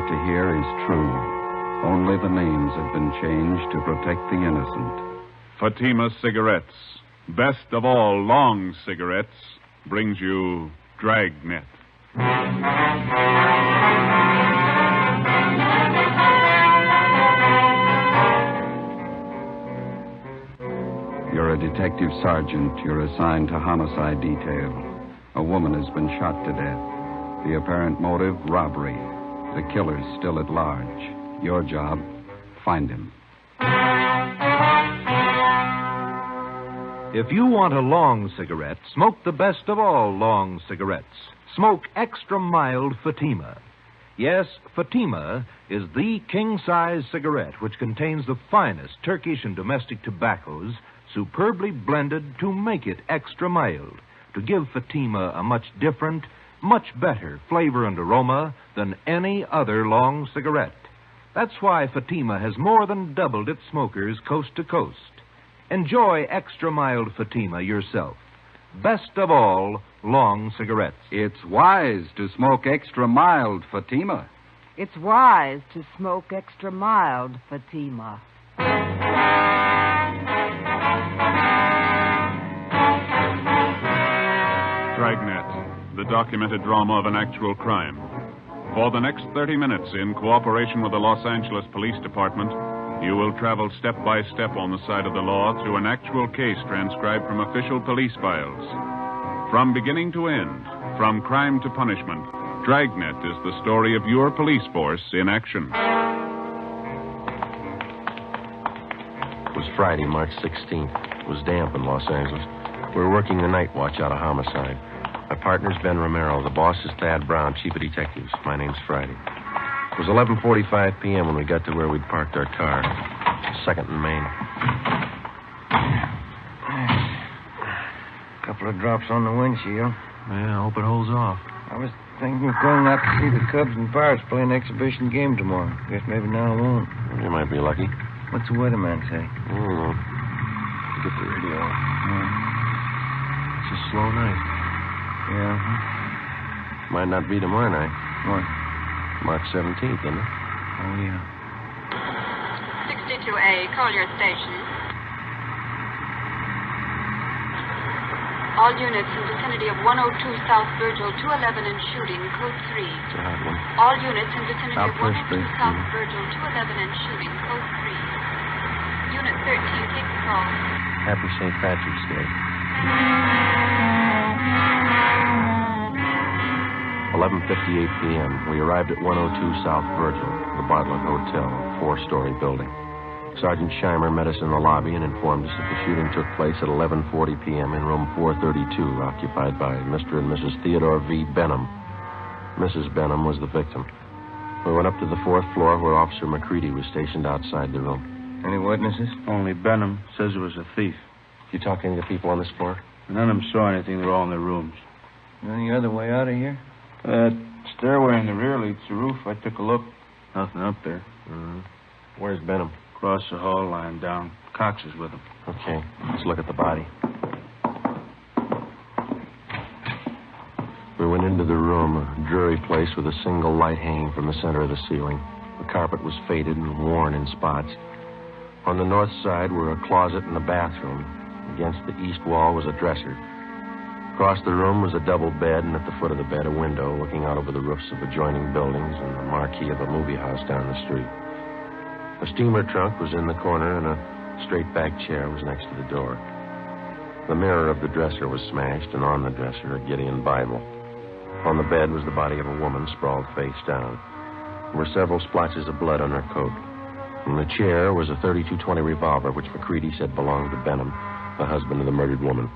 about to hear is true. Only the names have been changed to protect the innocent. Fatima Cigarettes, best of all long cigarettes, brings you Dragnet. You're a detective sergeant. You're assigned to homicide detail. A woman has been shot to death. The apparent motive, robbery. The killer's still at large. Your job, find him. If you want a long cigarette, smoke the best of all long cigarettes. Smoke extra mild Fatima. Yes, Fatima is the king-size cigarette which contains the finest Turkish and domestic tobaccos superbly blended to make it extra mild, to give Fatima a much different, much better flavor and aroma than any other long cigarette. That's why Fatima has more than doubled its smokers coast to coast. Enjoy extra mild Fatima yourself. Best of all, long cigarettes. It's wise to smoke extra mild Fatima. It's wise to smoke extra mild Fatima. Dragnet, the documented drama of an actual crime. For the next 30 minutes, in cooperation with the Los Angeles Police Department, you will travel step by step on the side of the law through an actual case transcribed from official police files. From beginning to end, from crime to punishment, Dragnet is the story of your police force in action. It was Friday, March 16th. It was damp in Los Angeles. We were working the night watch out of homicide. My partner's Ben Romero. The boss is Thad Brown, chief of detectives. My name's Friday. It was 11:45 p.m. when we got to where we'd parked our car. 2nd and Main. Couple of drops on the windshield. Yeah, I hope it holds off. I was thinking of going out to see the Cubs and Pirates play an exhibition game tomorrow. Guess maybe now I won't. You might be lucky. What's the weatherman say? I don't know. Get the radio. It's a slow night. Yeah. Might not be tomorrow night. What? March 17th, isn't it? Oh, yeah. 62A, Collier Station. All units in vicinity of 102 South Virgil, 211 and shooting, code 3. It's a hard one. All units in vicinity Out of first, 102 please. South Virgil, 211 and shooting, code 3. Unit 13, take the call. Happy St. Patrick's Day. 11:58 p.m. We arrived at 102 South Virgil, the Bartlett Hotel, a 4-story building. Sergeant Scheimer met us in the lobby and informed us that the shooting took place at 11:40 p.m. in room 432, occupied by Mr. and Mrs. Theodore V. Benham. Mrs. Benham was the victim. We went up to the 4th floor where Officer McCready was stationed outside the room. Any witnesses? Only Benham says it was a thief. You talk to any of the people on this floor? None of them saw anything. They're all in their rooms. Any other way out of here? That stairway in the rear leads to the roof. I took a look. Nothing up there. Mm-hmm. Where's Benham? Across the hall, lying down. Cox is with him. Okay, let's look at the body. We went into the room, a dreary place with a single light hanging from the center of the ceiling. The carpet was faded and worn in spots. On the north side were a closet and a bathroom. Against the east wall was a dresser. Across the room was a double bed, and at the foot of the bed, a window looking out over the roofs of adjoining buildings and the marquee of a movie house down the street. A steamer trunk was in the corner, and a straight-back chair was next to the door. The mirror of the dresser was smashed, and on the dresser, a Gideon Bible. On the bed was the body of a woman sprawled face down. There were several splotches of blood on her coat. In the chair was a .32-20 revolver, which McCready said belonged to Benham, the husband of the murdered woman.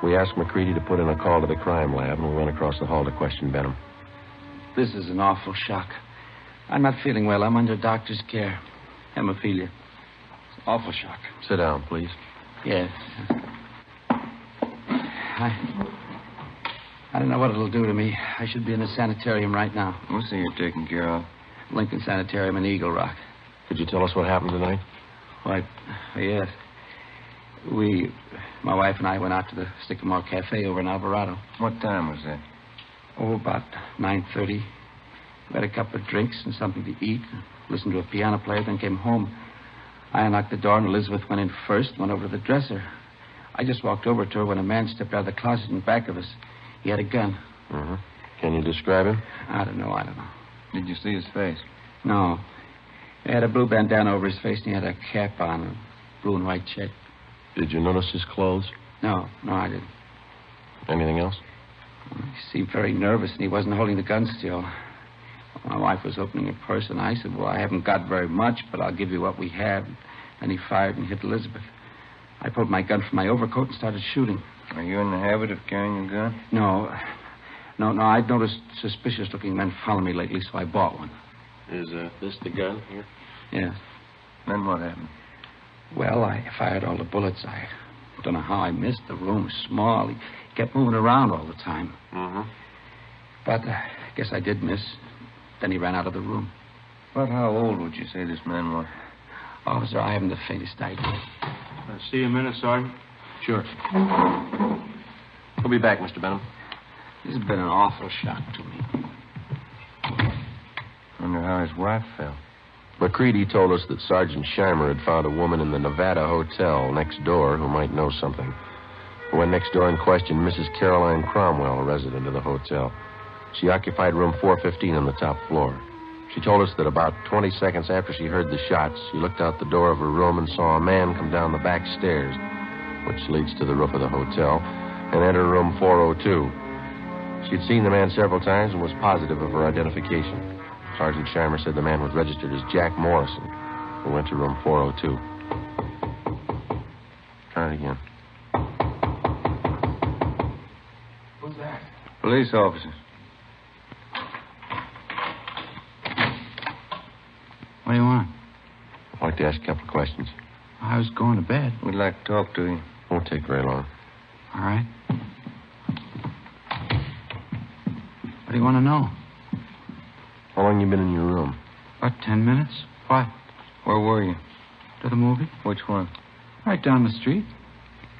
We asked McCready to put in a call to the crime lab, and we went across the hall to question Benham. This is an awful shock. I'm not feeling well. I'm under doctor's care. Hemophilia. It's an awful shock. Sit down, please. Yes. I don't know what it'll do to me. I should be in a sanitarium right now. We'll see you're taken care of. Lincoln Sanitarium in Eagle Rock. Could you tell us what happened tonight? Why, yes. My wife and I went out to the Sycamore Cafe over in Alvarado. What time was that? Oh, about 9:30. We had a couple of drinks and something to eat, listened to a piano player, then came home. I unlocked the door, and Elizabeth went in first, went over to the dresser. I just walked over to her when a man stepped out of the closet in back of us. He had a gun. Mm-hmm. Can you describe him? I don't know. Did you see his face? No. He had a blue bandana over his face, and he had a cap on, a blue and white check. Did you notice his clothes? No, I didn't. Anything else? He seemed very nervous, and he wasn't holding the gun still. My wife was opening a purse, and I said, well, I haven't got very much, but I'll give you what we have. And he fired and hit Elizabeth. I pulled my gun from my overcoat and started shooting. Are you in the habit of carrying a gun? No, I'd noticed suspicious-looking men following me lately, so I bought one. Is this the gun here? Yes. Then what happened? Well, I fired all the bullets. I don't know how I missed. The room was small. He kept moving around all the time. Mm-hmm. But I guess I did miss. Then he ran out of the room. About how old would you say this man was? Officer, I haven't the faintest idea. I'll see you in a minute, Sergeant. Sure. We'll be back, Mr. Benham. This has been an awful shock to me. Wonder how his wife felt. McCready told us that Sergeant Scheimer had found a woman in the Nevada Hotel next door who might know something. We went next door and questioned Mrs. Caroline Cromwell, a resident of the hotel. She occupied room 415 on the top floor. She told us that about 20 seconds after she heard the shots, she looked out the door of her room and saw a man come down the back stairs, which leads to the roof of the hotel, and enter room 402. She'd seen the man several times and was positive of her identification. Sergeant Scheimer said the man was registered as Jack Morrison, who went to room 402. Try it again. Who's that? Police officers. What do you want? I'd like to ask a couple of questions. I was going to bed. We'd like to talk to you. Won't take very long. All right. What do you want to know? How long you been in your room? About 10 minutes. What? Where were you? To the movie? Which one? Right down the street.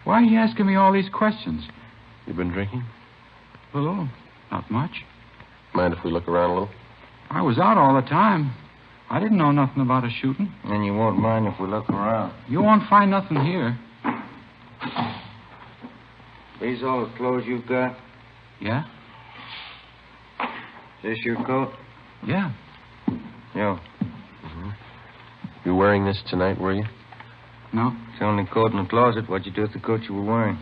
Why are you asking me all these questions? You been drinking? A little. Not much. Mind if we look around a little? I was out all the time. I didn't know nothing about a shooting. And you won't mind if we look around. You won't find nothing here. These all the clothes you've got? Yeah? Is this your coat? Yeah. Yeah. Mm-hmm. You wearing this tonight, were you? No. It's the only coat in the closet. What'd you do with the coat you were wearing?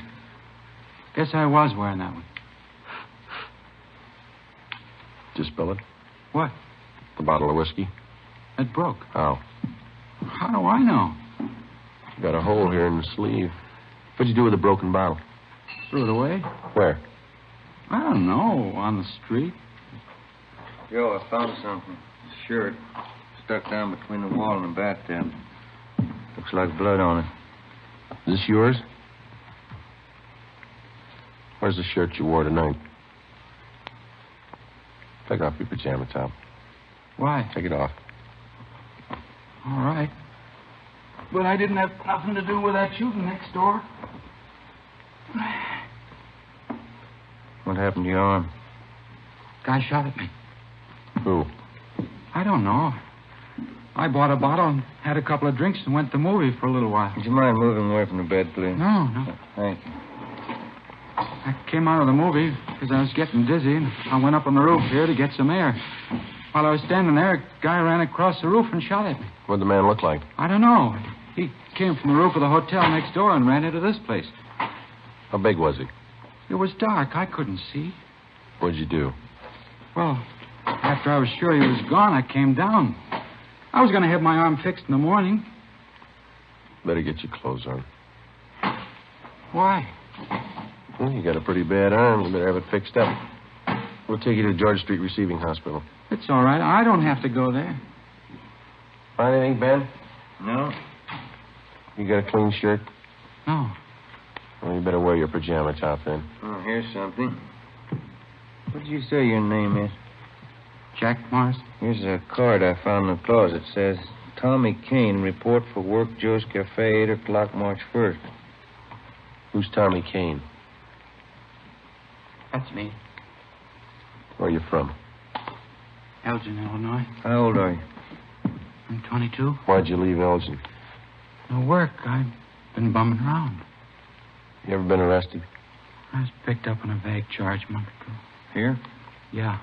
Guess I was wearing that one. Did you spill it? What? The bottle of whiskey? It broke. How? How do I know? You got a hole here in the sleeve. What'd you do with the broken bottle? Threw it away? Where? I don't know. On the street. Joe, I found something. A shirt stuck down between the wall and the bathtub. Looks like blood on it. Is this yours? Where's the shirt you wore tonight? Take off your pajama top. Why? Take it off. All right. But I didn't have nothing to do with that shooting next door. What happened to your arm? Guy shot at me. Who? I don't know. I bought a bottle and had a couple of drinks and went to the movie for a little while. Would you mind moving away from the bed, please? No. Thank you. I came out of the movie because I was getting dizzy, and I went up on the roof here to get some air. While I was standing there, a guy ran across the roof and shot at me. What'd the man look like? I don't know. He came from the roof of the hotel next door and ran into this place. How big was he? It was dark. I couldn't see. What'd you do? Well, after I was sure he was gone, I came down. I was going to have my arm fixed in the morning. Better get your clothes on. Why? Well, you got a pretty bad arm. You better have it fixed up. We'll take you to George Street Receiving Hospital. It's all right. I don't have to go there. Find anything, Ben? No. You got a clean shirt? No. Well, you better wear your pajama top then. Oh, here's something. What did you say your name is? Jack Morrison. Here's a card I found in the closet. It says, Tommy Kane, report for work, Joe's Cafe, 8 o'clock, March 1st. Who's Tommy Kane? That's me. Where are you from? Elgin, Illinois. How old are you? I'm 22. Why'd you leave Elgin? No work. I've been bumming around. You ever been arrested? I was picked up on a vague charge a month ago. Here? Yeah.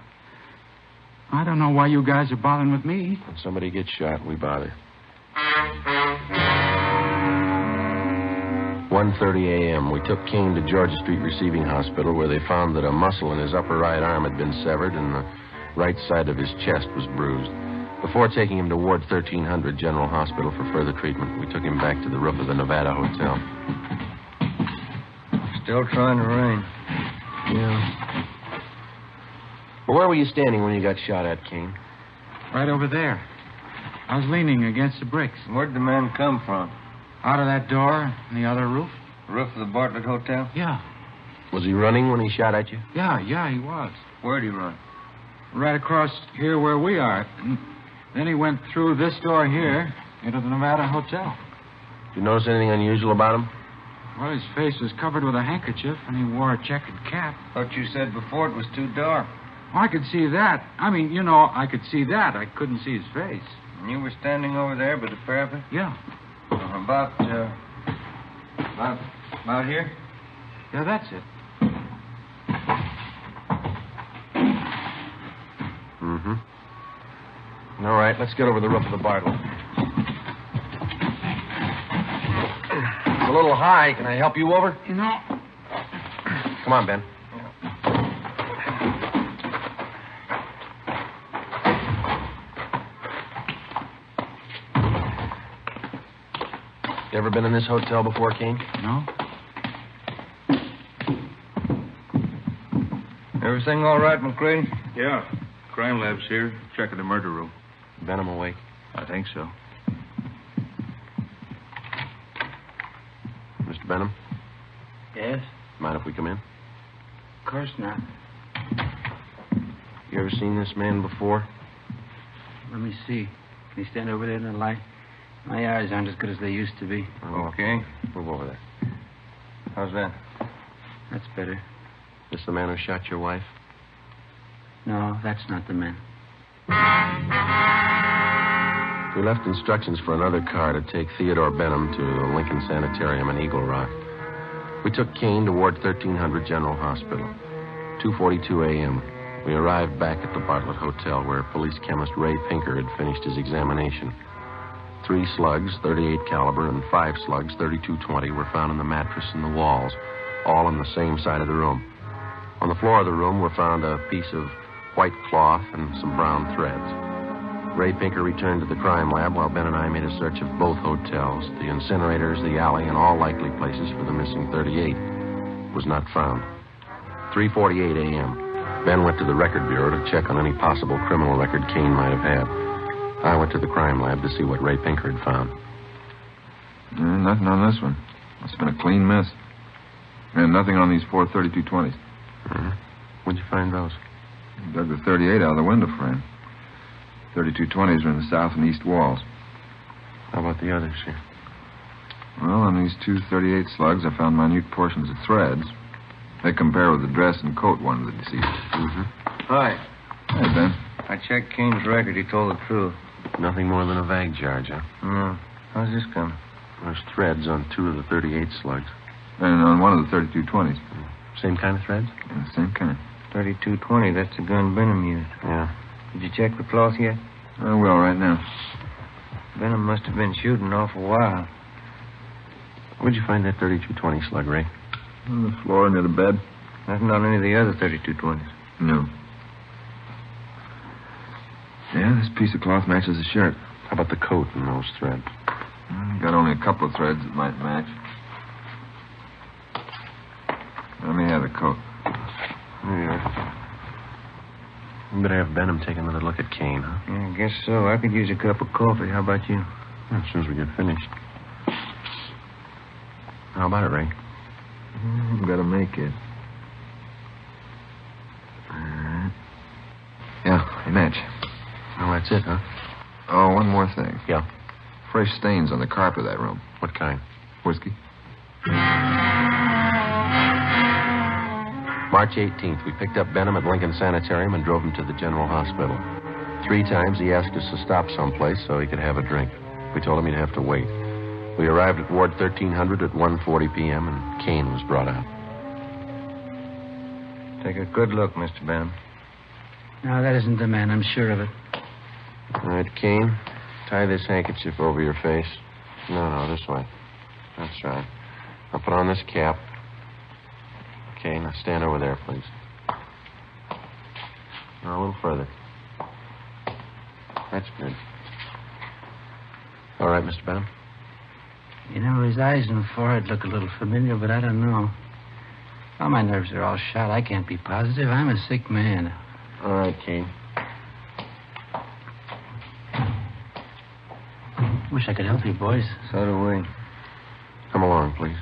I don't know why you guys are bothering with me. When somebody gets shot, we bother. 1:30 a.m. We took Kane to Georgia Street Receiving Hospital, where they found that a muscle in his upper right arm had been severed and the right side of his chest was bruised. Before taking him to Ward 1300 General Hospital for further treatment, we took him back to the roof of the Nevada Hotel. Still trying to rain. Yeah. Well, where were you standing when you got shot at, Kane? Right over there. I was leaning against the bricks. Where'd the man come from? Out of that door in the other roof? Roof of the Bartlett Hotel? Yeah. Was he running when he shot at you? Yeah, he was. Where'd he run? Right across here where we are. And then he went through this door here into the Nevada Hotel. Did you notice anything unusual about him? Well, his face was covered with a handkerchief, and he wore a checkered cap. Thought you said before it was too dark. Oh, I could see that. I mean, you know, I could see that. I couldn't see his face. And you were standing over there by the parapet? Yeah. About here? Yeah, that's it. Mm-hmm. All right, let's get over the roof of the Bartlett. It's a little high. Can I help you over? No. Come on, Ben. You ever been in this hotel before, Kane? No. Everything all right, McCready? Yeah. Crime lab's here, checking the murder room. Benham awake? I think so. Mr. Benham? Yes? Mind if we come in? Of course not. You ever seen this man before? Let me see. Can you stand over there in the light? My eyes aren't as good as they used to be. Okay. Move over there. How's that? That's better. This the man who shot your wife? No, that's not the man. We left instructions for another car to take Theodore Benham to the Lincoln Sanitarium in Eagle Rock. We took Kane to Ward 1300 General Hospital. 2:42 a.m. We arrived back at the Bartlett Hotel, where police chemist Ray Pinker had finished his examination. 3 slugs, .38 caliber, and 5 slugs, .32-20, were found in the mattress and the walls, all on the same side of the room. On the floor of the room were found a piece of white cloth and some brown threads. Ray Pinker returned to the crime lab while Ben and I made a search of both hotels, the incinerators, the alley, and all likely places for the missing .38. It was not found. 3:48 a.m. Ben went to the record bureau to check on any possible criminal record Kane might have had. I went to the crime lab to see what Ray Pinker had found. Nothing on this one. It's been a clean miss. And nothing on these 4 .32-20s. Mm-hmm. Where'd you find those? Dug the .38 out of the window frame. 32-20s are in the south and east walls. How about the others here? Well, on these 2 .38 slugs, I found minute portions of threads. They compare with the dress and coat worn of the deceased. Mm-hmm. Hi. Hey, Ben. I checked Kane's record. He told the truth. Nothing more than a vague charge, huh? No. How's this coming? There's threads on 2 of the .38 slugs. And on one of the 32-20s. Same kind of threads? Yeah, same kind. 32-20. That's the gun Benham used. Yeah. Did you check the cloth yet? I will right now. Benham must have been shooting an awful while. Where'd you find that 32-20 slug, Ray? On the floor near the bed. Nothing on any of the other 32-20s. No. Yeah, this piece of cloth matches the shirt. How about the coat and those threads? Got only a couple of threads that might match. Let me have the coat. Here you are. You better have Benham take another look at Kane, huh? Yeah, I guess so. I could use a cup of coffee. How about you? As soon as we get finished. How about it, Ray? Got to make it. Yeah, they match. Oh, that's it, huh? Oh, one more thing. Yeah. Fresh stains on the carpet of that room. What kind? Whiskey. March 18th, we picked up Benham at Lincoln Sanitarium and drove him to the General Hospital. 3 times he asked us to stop someplace so he could have a drink. We told him he'd have to wait. We arrived at Ward 1300 at 1:40 p.m., and Kane was brought out. Take a good look, Mr. Benham. No, that isn't the man. I'm sure of it. All right, Kane, tie this handkerchief over your face. No, this way. That's right. Now put on this cap. Okay, now stand over there, please. Now a little further. That's good. All right, Mr. Benham? You know, his eyes and forehead look a little familiar, but I don't know. Well, my nerves are all shot. I can't be positive. I'm a sick man. All right, Kane. Wish I could help you, boys. So do we. Come along, please.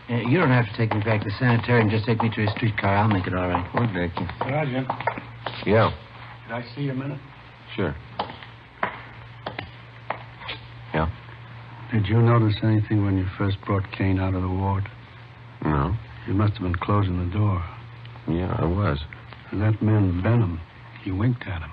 You don't have to take me back to the sanitarium. Just take me to a streetcar. I'll make it all right. We'll take you. Sergeant, Yeah, could I see you a minute? sure. Yeah? Did you notice anything when you first brought Kane out of the ward? No. You must have been closing the door. Yeah, I was. And that man, Benham, he winked at him.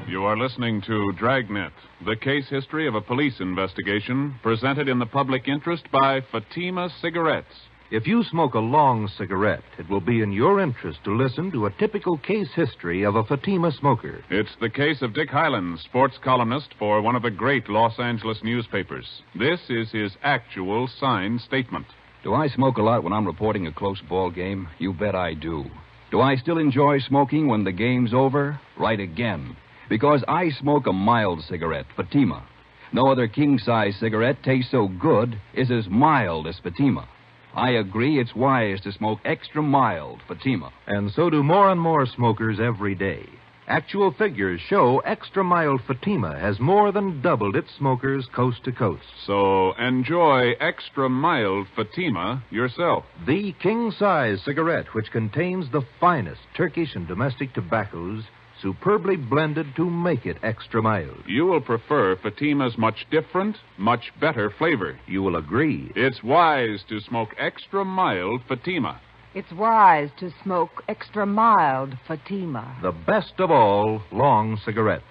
You are listening to Dragnet, the case history of a police investigation presented in the public interest by Fatima Cigarettes. If you smoke a long cigarette, it will be in your interest to listen to a typical case history of a Fatima smoker. It's the case of Dick Hyland, sports columnist for one of the great Los Angeles newspapers. This is his actual signed statement. Do I smoke a lot when I'm reporting a close ball game? You bet I do. Do I still enjoy smoking when the game's over? Right again. Because I smoke a mild cigarette, Fatima. No other king-size cigarette tastes so good, is as mild as Fatima. I agree it's wise to smoke extra mild Fatima. And so do more and more smokers every day. Actual figures show extra mild Fatima has more than doubled its smokers coast to coast. So enjoy extra mild Fatima yourself. The king-size cigarette, which contains the finest Turkish and domestic tobaccos, superbly blended to make it extra mild. You will prefer Fatima's much different, much better flavor. You will agree. It's wise to smoke extra mild Fatima. It's wise to smoke extra mild Fatima. The best of all long cigarettes.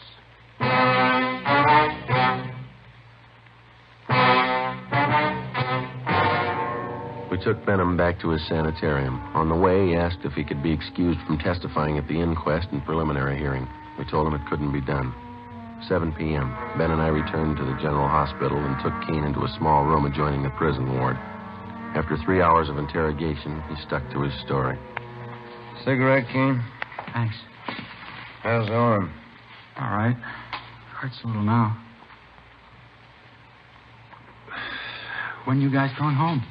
We took Benham back to his sanitarium. On the way, he asked if he could be excused from testifying at the inquest and preliminary hearing. We told him it couldn't be done. 7 p.m. Ben and I returned to the general hospital and took Kane into a small room adjoining the prison ward. After 3 hours of interrogation, he stuck to his story. Cigarette, Kane? Thanks. How's the arm? All right. Hurts a little now. When you guys going home?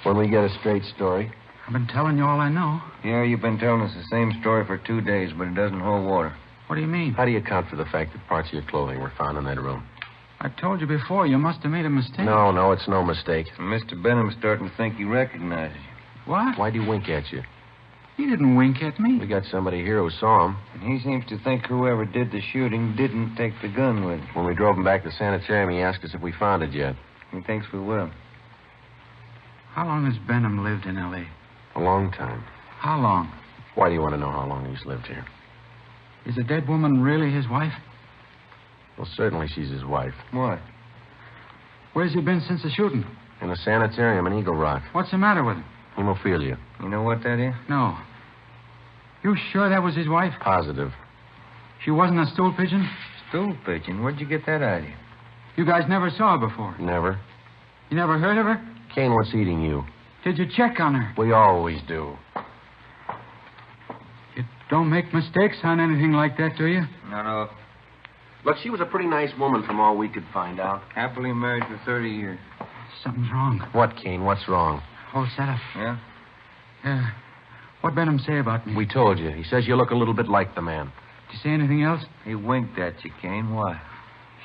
When we get a straight story. I've been telling you all I know. Yeah, you've been telling us the same story for 2 days, but it doesn't hold water. What do you mean? How do you account for the fact that parts of your clothing were found in that room? I told you before, you must have made a mistake. No, it's no mistake. And Mr. Benham's starting to think he recognizes you. What? Why'd he wink at you? He didn't wink at me. We got somebody here who saw him. And he seems to think whoever did the shooting didn't take the gun with him. When we drove him back to the sanitarium, he asked us if we found it yet. He thinks we will. How long has Benham lived in L.A.? A long time. How long? Why do you want to know how long he's lived here? Is the dead woman really his wife? Well, certainly she's his wife. What? Where's he been since the shooting? In the sanitarium in Eagle Rock. What's the matter with him? Hemophilia. You know what that is? No. You sure that was his wife? Positive. She wasn't a stool pigeon? Stool pigeon? Where'd you get that idea? You guys never saw her before? Never. You never heard of her? Kane, what's eating you? Did you check on her? We always do. You don't make mistakes on anything like that, do you? No. Look, she was a pretty nice woman from all we could find out. Happily married for 30 years. Something's wrong. What, Kane? What's wrong? Whole setup. Yeah? Yeah. What'd Benham say about me? We told you. He says you look a little bit like the man. Did you say anything else? He winked at you, Kane. Why?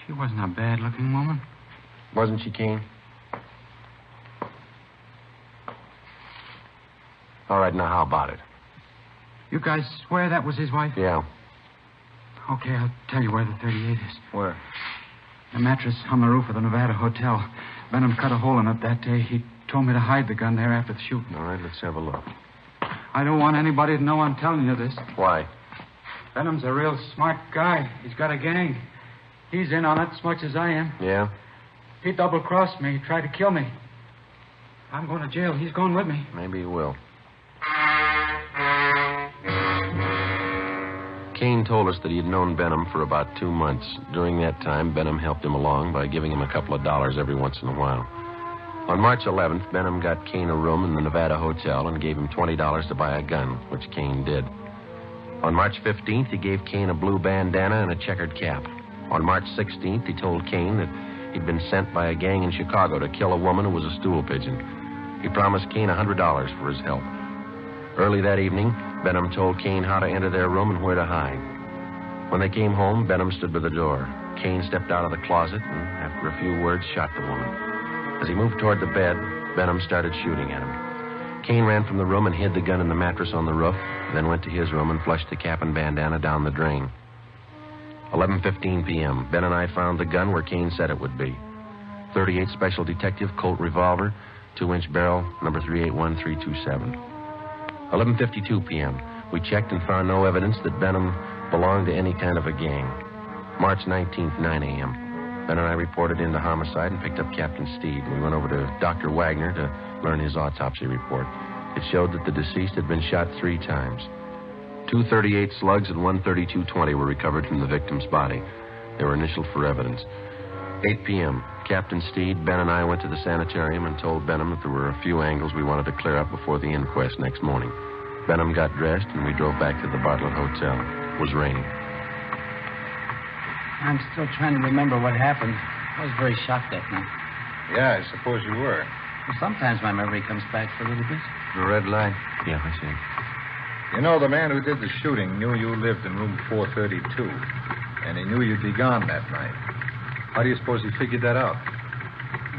She wasn't a bad-looking woman. Wasn't she, Kane? All right, now how about it? You guys swear that was his wife? Yeah. Okay, I'll tell you where the 38 is. Where? The mattress on the roof of the Nevada Hotel. Benham cut a hole in it that day. He told me to hide the gun there after the shooting. All right, let's have a look. I don't want anybody to know I'm telling you this. Why? Benham's a real smart guy. He's got a gang. He's in on it as much as I am. Yeah? He double-crossed me. He tried to kill me. I'm going to jail. He's going with me. Maybe he will. Kane told us that he had known Benham for about 2 months. During that time, Benham helped him along by giving him a couple of dollars every once in a while. On March 11th, Benham got Kane a room in the Nevada Hotel and gave him $20 to buy a gun, which Kane did. On March 15th, he gave Kane a blue bandana and a checkered cap. On March 16th, he told Kane that he'd been sent by a gang in Chicago to kill a woman who was a stool pigeon. He promised Kane $100 for his help. Early that evening, Benham told Kane how to enter their room and where to hide. When they came home, Benham stood by the door. Kane stepped out of the closet and, after a few words, shot the woman. As he moved toward the bed, Benham started shooting at him. Kane ran from the room and hid the gun in the mattress on the roof, then went to his room and flushed the cap and bandana down the drain. 11:15 p.m., Ben and I found the gun where Kane said it would be. 38 Special Detective Colt revolver, 2-inch barrel, number 381327. 11:52 p.m., we checked and found no evidence that Benham belonged to any kind of a gang. March 19th, 9 a.m., Ben and I reported into homicide and picked up Captain Steed. We went over to Dr. Wagner to learn his autopsy report. It showed that the deceased had been shot 3 times. 2 .38 slugs and 1 .32-20 were recovered from the victim's body. They were initialed for evidence. 8 p.m., Captain Steed, Ben, and I went to the sanitarium and told Benham that there were a few angles we wanted to clear up before the inquest next morning. Benham got dressed, and we drove back to the Bartlett Hotel. It was raining. I'm still trying to remember what happened. I was very shocked that night. Yeah, I suppose you were. Well, sometimes my memory comes back for a little bit. The red light? Yeah, I see. You know, the man who did the shooting knew you lived in room 432, and he knew you'd be gone that night. How do you suppose he figured that out?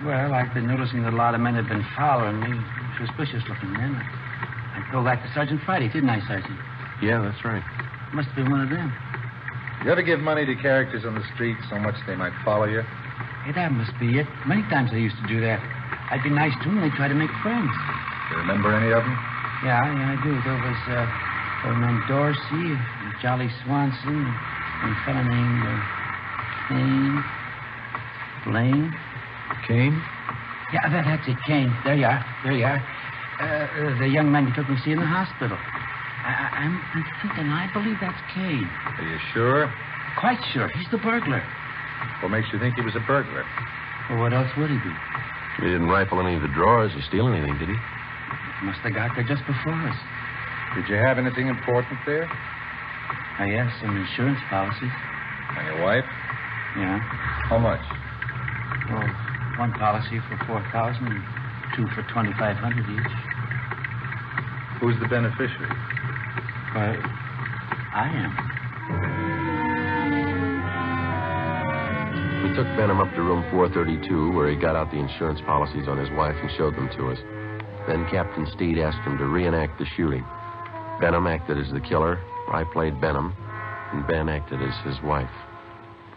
Well, I've been noticing that a lot of men have been following me. Suspicious-looking men. I told that to Sergeant Friday, didn't I, Sergeant? Yeah, that's right. Must have been one of them. You ever give money to characters on the street so much they might follow you? Hey, that must be it. Many times I used to do that. I'd be nice to them, and they'd try to make friends. You remember any of them? Yeah, I do. There was old man Dorsey, Jolly Swanson, and a fellow named Kane. Blaine? Kane? Yeah, that's it, Kane. There you are. The young man you took me to see in the hospital. I'm thinking, I believe that's Kane. Are you sure? Quite sure. He's the burglar. What makes you think he was a burglar? Well, what else would he be? He didn't rifle any of the drawers or steal anything, did he? Must have got there just before us. Did you have anything important there? Yes, some insurance policies. And your wife? Yeah. How much? Well, one policy for $4,000 and 2 for $2,500 each. Who's the beneficiary? Well, I am. We took Benham up to room 432, where he got out the insurance policies on his wife and showed them to us. Then Captain Steed asked him to reenact the shooting. Benham acted as the killer, I played Benham, and Ben acted as his wife.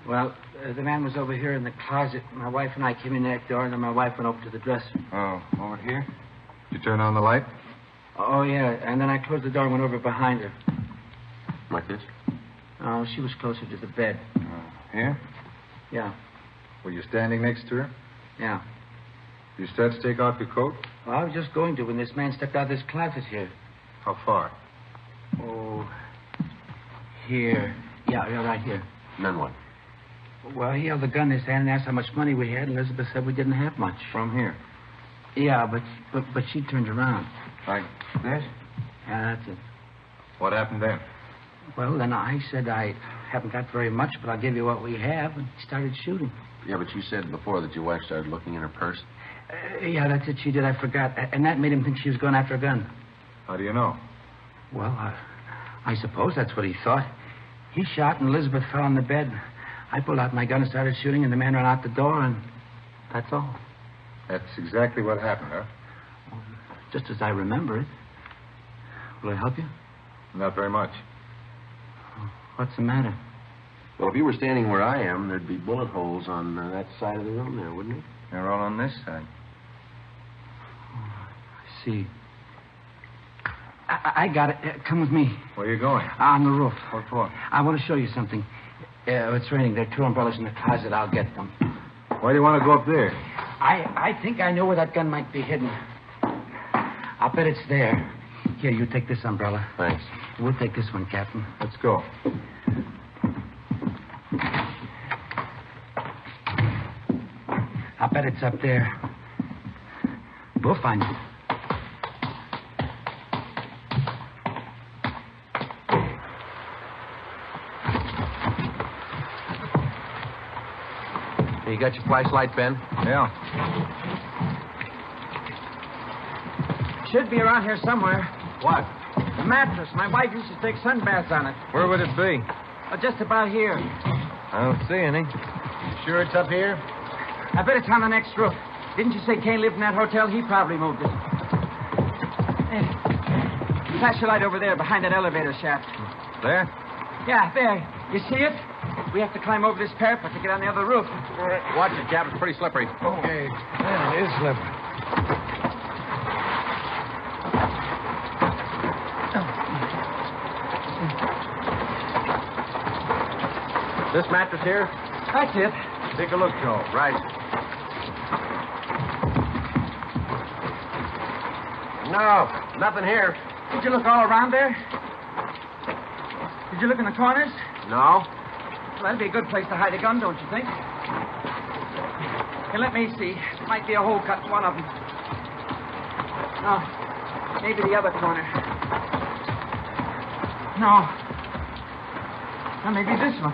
Well, the man was over here in the closet. My wife and I came in that door, and then my wife went over to the dresser. Oh, over here? Did you turn on the light? Oh, yeah, and then I closed the door and went over behind her. Like this? Oh, she was closer to the bed. Here? Yeah. Were you standing next to her? Yeah. You start to take off your coat? Well, I was just going to when this man stepped out of this closet here. How far? Oh, here. Yeah, right here. And then what? Well, he held the gun in his hand and asked how much money we had, and Elizabeth said we didn't have much. From here? Yeah, but she turned around. Like this? Yeah, that's it. What happened then? Well, then I said I haven't got very much, but I'll give you what we have, and he started shooting. Yeah, but you said before that your wife started looking in her purse. Yeah, that's it. She did. I forgot. And that made him think she was going after a gun. How do you know? Well, I suppose that's what he thought. He shot, and Elizabeth fell on the bed. I pulled out my gun and started shooting, and the man ran out the door, and that's all. That's exactly what happened, huh? Just as I remember it. Will I help you? Not very much. What's the matter? Well, if you were standing where I am, there'd be bullet holes on that side of the room there, wouldn't it? They're all on this side. I see. I got it. Come with me. Where are you going? On the roof. What for? I want to show you something. It's raining. There are 2 umbrellas in the closet. I'll get them. Why do you want to go up there? I think I know where that gun might be hidden. I'll bet it's there. Here, you take this umbrella. Thanks. We'll take this one, Captain. Let's go. I'll bet it's up there. We'll find it. You got your flashlight, Ben? Yeah. Should be around here somewhere. What? The mattress. My wife used to take sunbaths on it. Where would it be? Just about here. I don't see any. You sure it's up here? I bet it's on the next roof. Didn't you say Kane lived in that hotel? He probably moved it. Hey, flash your light over there behind that elevator shaft. There? Yeah, there. You see it? We have to climb over this parapet to get on the other roof. Watch it, Cap. It's pretty slippery. Okay. Yeah, it is slippery. This mattress here? That's it. Take a look, Joe. Right. No, nothing here. Did you look all around there? Did you look in the corners? No. Well, that'd be a good place to hide a gun, don't you think? Here, let me see. Might be a hole cut in one of them. No. Maybe the other corner. No. Or maybe this one.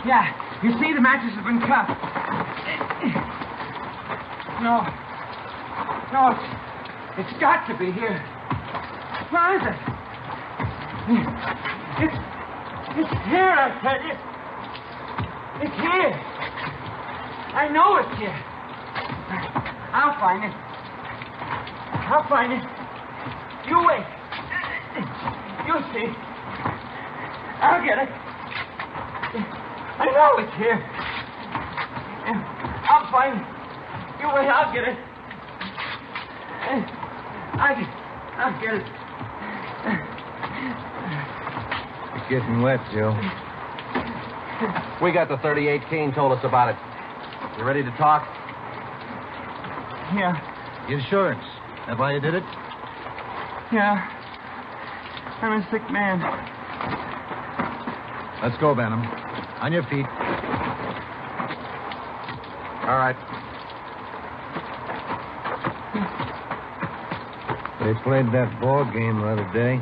Yeah. You see, the mattress has been cut. No. No, it's got to be here. Where is it? It's here, I tell you. It's here. I know it's here. I'll find it. I'll find it. You wait. You'll see. I'll get it. I know it's here. I'll find it. You wait, I'll get it. I'll get it. It's getting wet, Joe. We got the 38. Kane told us about it. You ready to talk? Yeah. Insurance. That why you did it? Yeah. I'm a sick man. Let's go, Benham. On your feet. All right. They played that ball game the other day.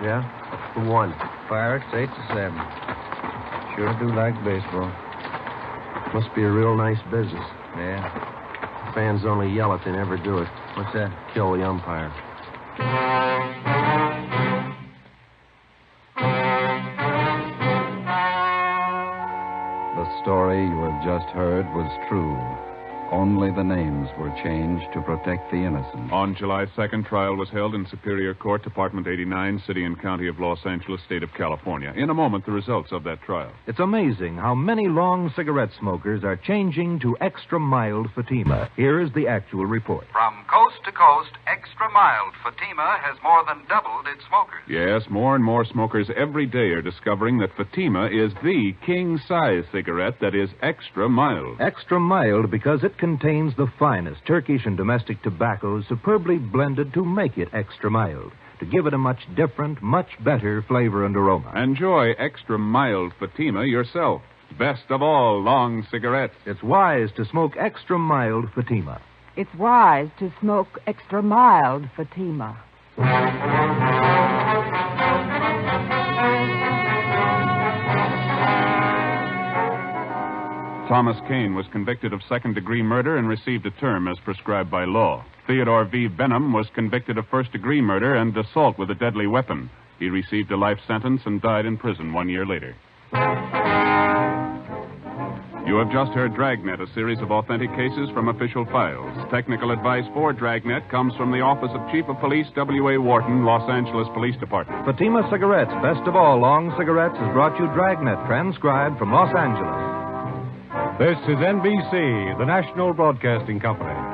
Yeah? Who won? Pirates, 8-7. Sure do like baseball. Must be a real nice business. Yeah. Fans only yell if they never do it. What's that? Kill the umpire. The story you have just heard was true. Only the names were changed to protect the innocent. On July 2nd, trial was held in Superior Court, Department 89, City and County of Los Angeles, State of California. In a moment, the results of that trial. It's amazing how many long cigarette smokers are changing to extra mild Fatima. Here is the actual report. From coast to coast, extra mild Fatima has more than doubled its smokers. Yes, more and more smokers every day are discovering that Fatima is the king-size cigarette that is extra mild. Extra mild because it contains the finest Turkish and domestic tobaccos superbly blended to make it extra mild, to give it a much different, much better flavor and aroma. Enjoy extra mild Fatima yourself. Best of all long cigarettes. It's wise to smoke extra mild Fatima. It's wise to smoke extra mild Fatima. Thomas Kane was convicted of second-degree murder and received a term as prescribed by law. Theodore V. Benham was convicted of first-degree murder and assault with a deadly weapon. He received a life sentence and died in prison 1 year later. You have just heard Dragnet, a series of authentic cases from official files. Technical advice for Dragnet comes from the Office of Chief of Police W.A. Wharton, Los Angeles Police Department. Fatima Cigarettes, best of all long cigarettes, has brought you Dragnet, transcribed from Los Angeles. This is NBC, the national broadcasting company.